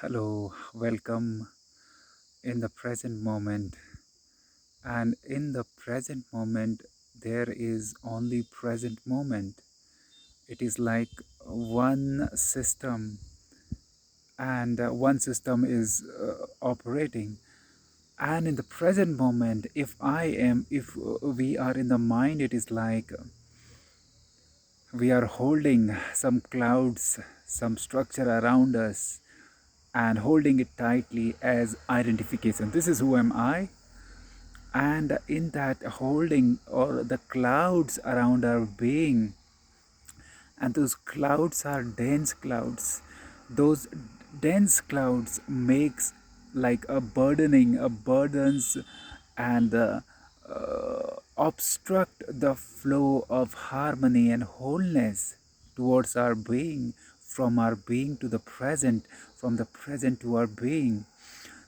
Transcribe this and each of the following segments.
Hello, welcome in the present moment. And in the present moment, there is only present moment. It is like one system, and one system is operating. And in the present moment, if we are in the mind, it is like we are holding some clouds, some structure around us, and holding it tightly as identification. This is who am I, and in that holding or the clouds around our being, and those clouds are dense clouds. Those dense clouds makes like a burdens, and obstruct the flow of harmony and wholeness towards our being, from our being to the present, from the present to our being.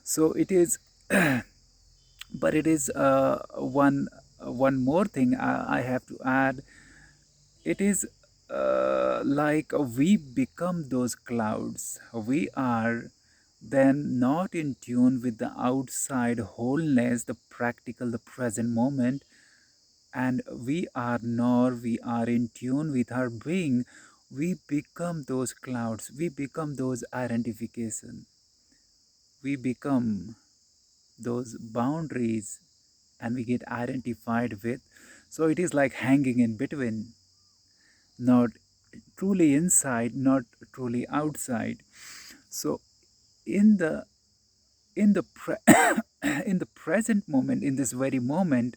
So it is but it is one more thing I have to add. It is like we become those clouds. We are then not in tune with the outside wholeness, the practical, the present moment, and we are in tune with our being. We become those clouds. We become those identification. We become those boundaries, and we get identified with. So it is like hanging in between, not truly inside, not truly outside. So in the in the present moment, in this very moment,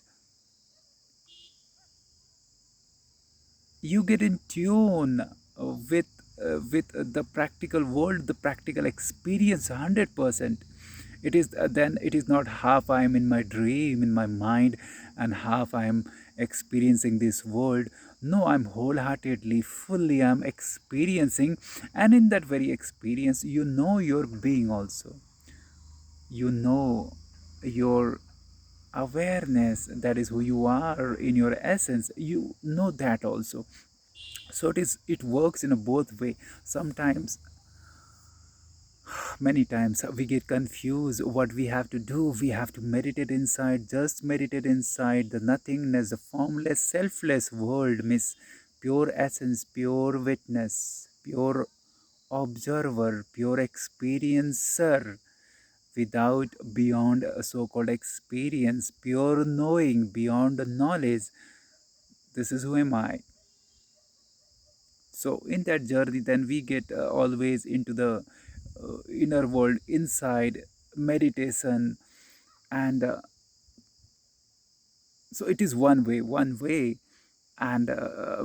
you get in tune with the practical world, the practical experience, 100%. It is then it is not half I am in my dream, in my mind, and half I am experiencing this world. No, I'm wholeheartedly, fully I'm experiencing. And in that very experience, you know your being also. You know your awareness, that is who you are in your essence. You know that also. So it works in a both way. Sometimes, many times, we get confused what we have to do. We have to meditate inside, just meditate inside the nothingness, the formless, selfless world, miss pure essence, pure witness, pure observer, pure experiencer, without beyond a so-called experience, pure knowing beyond the knowledge. This is who am I. So in that journey, then we get always into the inner world, inside meditation. And so it is one way. And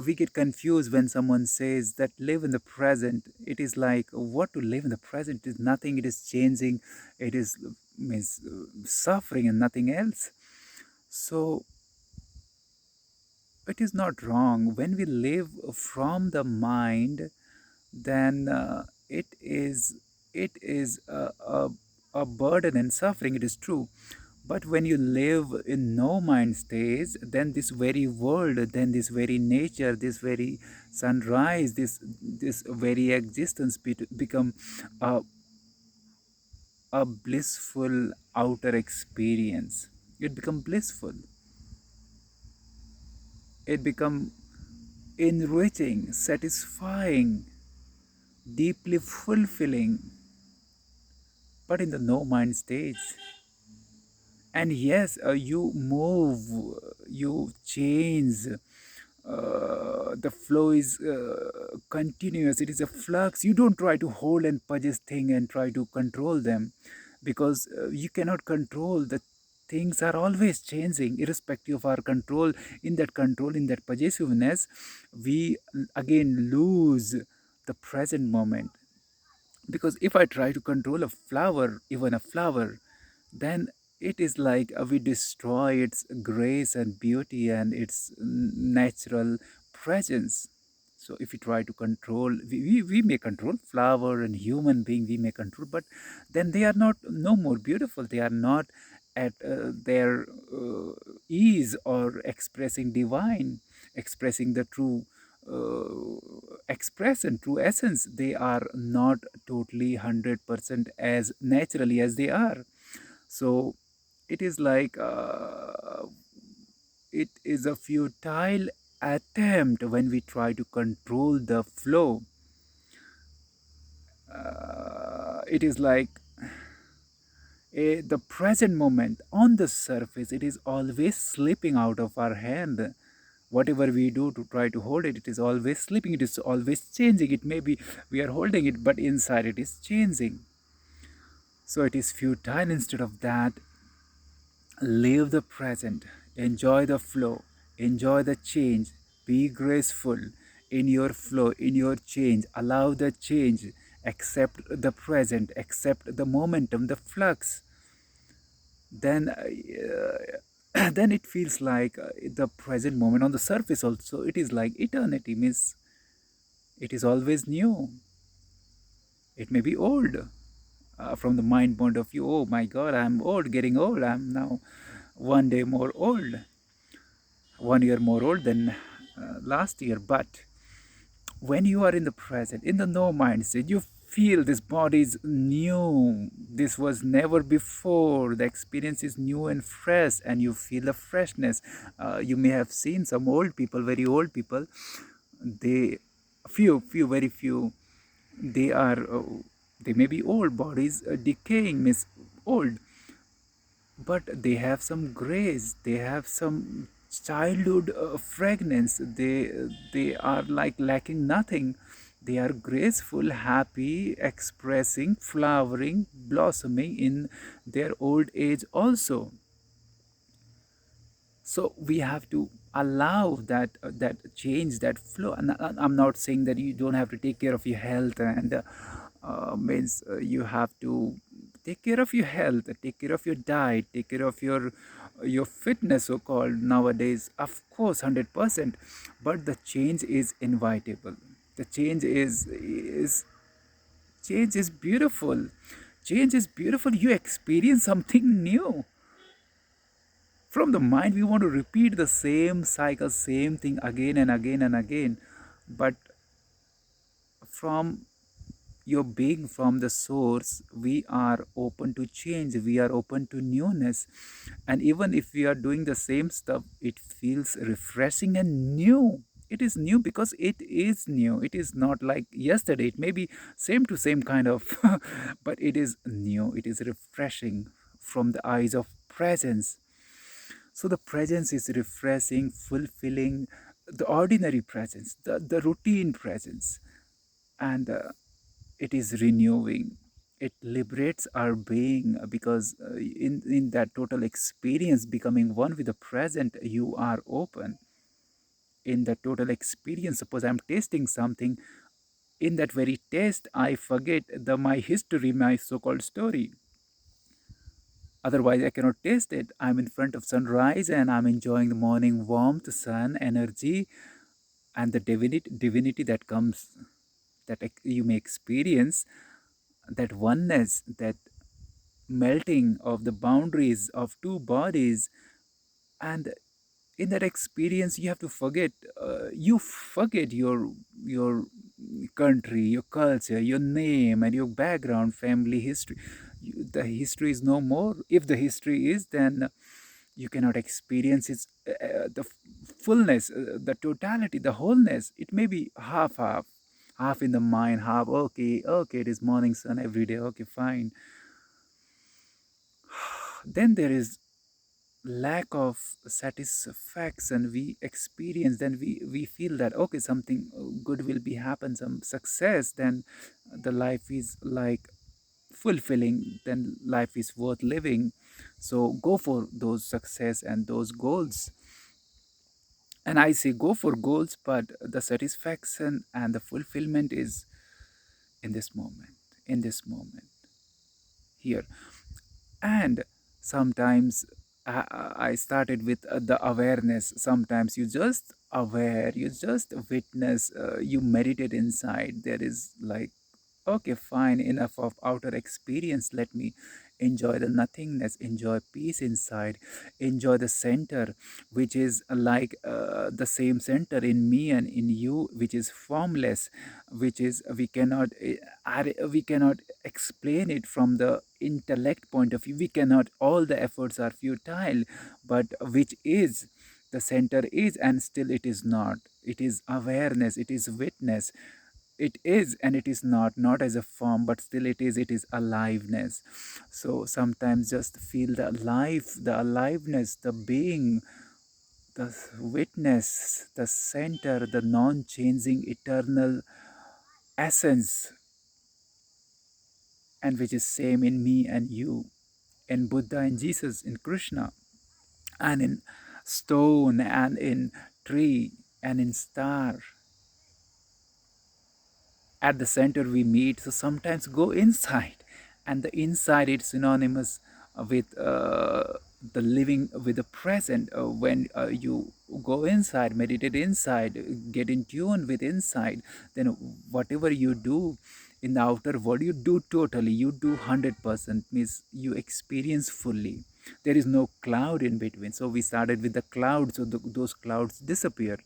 we get confused when someone says that live in the present. It is like, what to live in the present? It is nothing, it is changing, it is means suffering and nothing else. So it is not wrong when we live from the mind. Then it is a burden and suffering, it is true. But when you live in no mind stage, then this very world, then this very nature, this very sunrise, this very existence become a, a blissful outer experience. It become blissful. It become enriching, satisfying, deeply fulfilling. But in the no mind stage, and yes, you move, you change, the flow is continuous, it is a flux. You don't try to hold and purchase thing and try to control them, because you cannot control the things. Are always changing irrespective of our control. In that possessiveness, we again lose the present moment. Because if I try to control a flower, even a flower, then it is like we destroy its grace and beauty and its natural presence. So if we try to control, we may control flower and human being, we may control, but then they are not no more beautiful. They are not at their ease or expressing divine, expressing the true expression, true essence. They are not totally 100% as naturally as they are. So it is like it is a futile attempt when we try to control the flow. It is like the present moment on the surface, it is always slipping out of our hand. Whatever we do to try to hold it, it is always slipping, it is always changing. It may be we are holding it, but inside it is changing. So it is futile. Instead of that, live the present, enjoy the flow, enjoy the change, be graceful in your flow, in your change, allow the change, accept the present, accept the momentum, the flux. Then then it feels like the present moment on the surface also, it is like eternity, means it is always new. It may be old from the mind point of view. Oh my god, I'm old, getting old, I'm now one day more old, 1 year more old than last year. But when you are in the present, in the no mind state, you feel this body is new. This was never before. The experience is new and fresh, and you feel the freshness. You may have seen some old people, very old people. They, few, very few. They are, they may be old. Bodies decaying means old, but they have some grace, they have some childhood fragrance. They are like lacking nothing. They are graceful, happy, expressing, flowering, blossoming in their old age also. So we have to allow that that change, that flow. And I'm not saying that you don't have to take care of your health, and means you have to take care of your health, take care of your diet, take care of your fitness, so called nowadays, of course, 100%. But the change is inevitable. The change is beautiful. Change is beautiful. You experience something new. From the mind, we want to repeat the same cycle, same thing again and again and again. But from your being, from the source, we are open to change, we are open to newness. And even if we are doing the same stuff, it feels refreshing and new. It is new because it is new. It is not like yesterday. It may be same to same kind of but it is new, it is refreshing from the eyes of presence. So the presence is refreshing, fulfilling, the ordinary presence, the routine presence. And it is renewing. It liberates our being, because in that total experience, becoming one with the present, you are open. In that total experience, suppose I'm tasting something, in that very taste, I forget my history, my so-called story. Otherwise, I cannot taste it. I'm in front of sunrise and I'm enjoying the morning warmth, sun, energy, and the divinity that comes, that you may experience, that oneness, that melting of the boundaries of two bodies. And in that experience, you have to forget, you forget your country, your culture, your name, and your background, family history. The history is no more. If the history is, then you cannot experience its the fullness, the totality, the wholeness. It may be half, half in the mind, half, okay, okay, it is morning sun every day, okay, fine. Then there is lack of satisfaction we experience. Then we feel that, okay, something good will be happen, some success, then the life is like fulfilling, then life is worth living. So go for those success and those goals. And I say go for goals, but the satisfaction and the fulfillment is in this moment, in this moment, here. And sometimes I started with the awareness. Sometimes you just aware, you just witness, you meditate inside. There is like Okay, fine, enough of outer experience. Let me enjoy the nothingness, enjoy peace inside, enjoy the center, which is like the same center in me and in you, which is formless, which is we cannot explain it from the intellect point of view. We cannot, all the efforts are futile, but which is the center is, and still it is not. It is awareness, it is witness, it is and it is not, not as a form, but still it is aliveness. So sometimes just feel the life, the aliveness, the being, the witness, the center, the non-changing eternal essence, and which is same in me and you, in Buddha and Jesus, in Krishna, and in stone, and in tree, and in star. At the center we meet. So sometimes go inside, and the inside it's synonymous with the living, with the present. When you go inside, meditate inside, get in tune with inside, then whatever you do in the outer world, you do totally, you do 100%, means you experience fully. There is no cloud in between. So we started with the clouds, so those clouds disappear.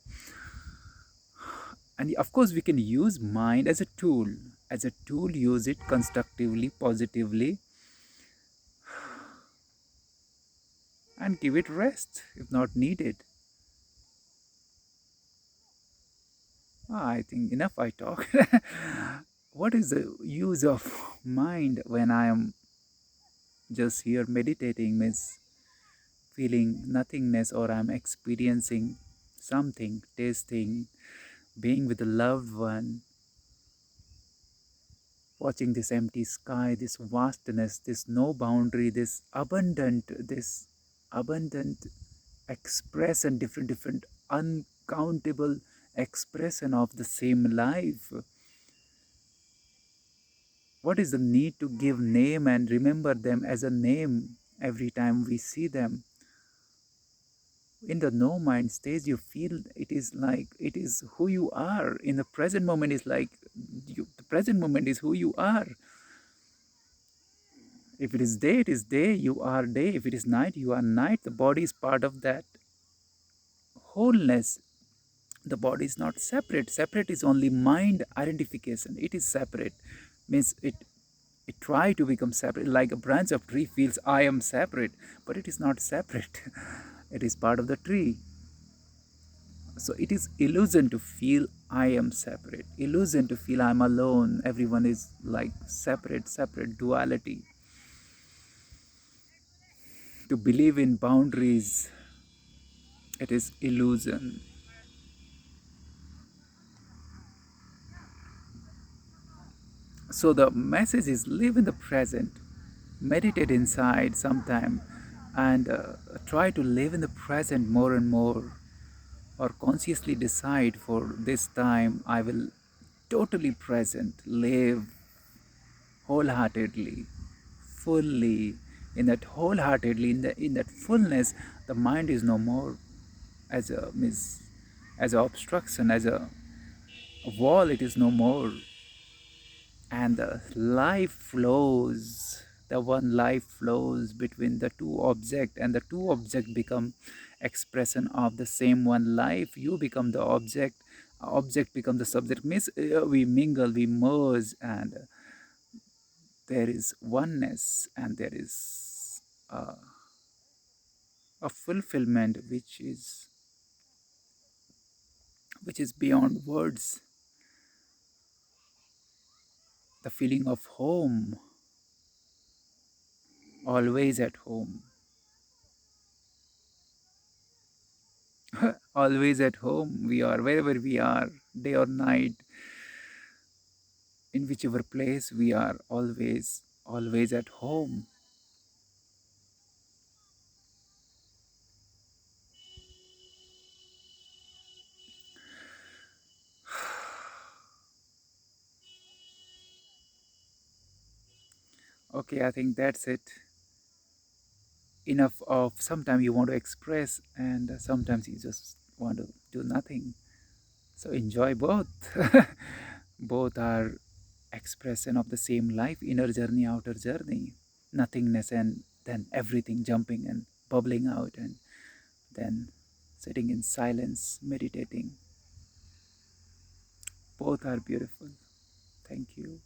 And of course we can use mind as a tool, use it constructively, positively, and give it rest if not needed. I think enough I talk. What is the use of mind when I am just here meditating, means feeling nothingness, or I'm experiencing something, tasting, being with a loved one, watching this empty sky, this vastness, this no boundary, this abundant expression, different uncountable expression of the same life. What is the need to give name and remember them as a name every time we see them? In the no mind stage, you feel it is like it is who you are. In the present moment is like the present moment is who you are. If it is day, it is day, you are day. If it is night, you are night. The body is part of that wholeness. The body is not separate. Separate is only mind identification. It is separate. Means it try to become separate. Like a branch of tree feels I am separate, but it is not separate. It is part of the tree. So it is illusion to feel I am separate. Illusion to feel I'm alone. Everyone is like separate duality. To believe in boundaries, it is illusion. So the message is live in the present, meditate inside sometime, and try to live in the present more and more, or consciously decide for this time I will totally present, live wholeheartedly, fully. In that wholeheartedly, in that fullness, the mind is no more as a as an obstruction, as a wall. It is no more, and the life flows, the one life flows between the two object, and the two object become expression of the same one life. You become the object become the subject, means we mingle, we merge, and there is oneness, and there is a fulfillment which is beyond words. The feeling of home, always at home. Always at home. We are wherever we are, day or night, in whichever place we are, always at home. Okay, I think that's it. Enough of sometimes you want to express, and sometimes you just want to do nothing. So enjoy both. Both are expression of the same life, inner journey, outer journey, nothingness, and then everything jumping and bubbling out, and then sitting in silence, meditating. Both are beautiful. Thank you.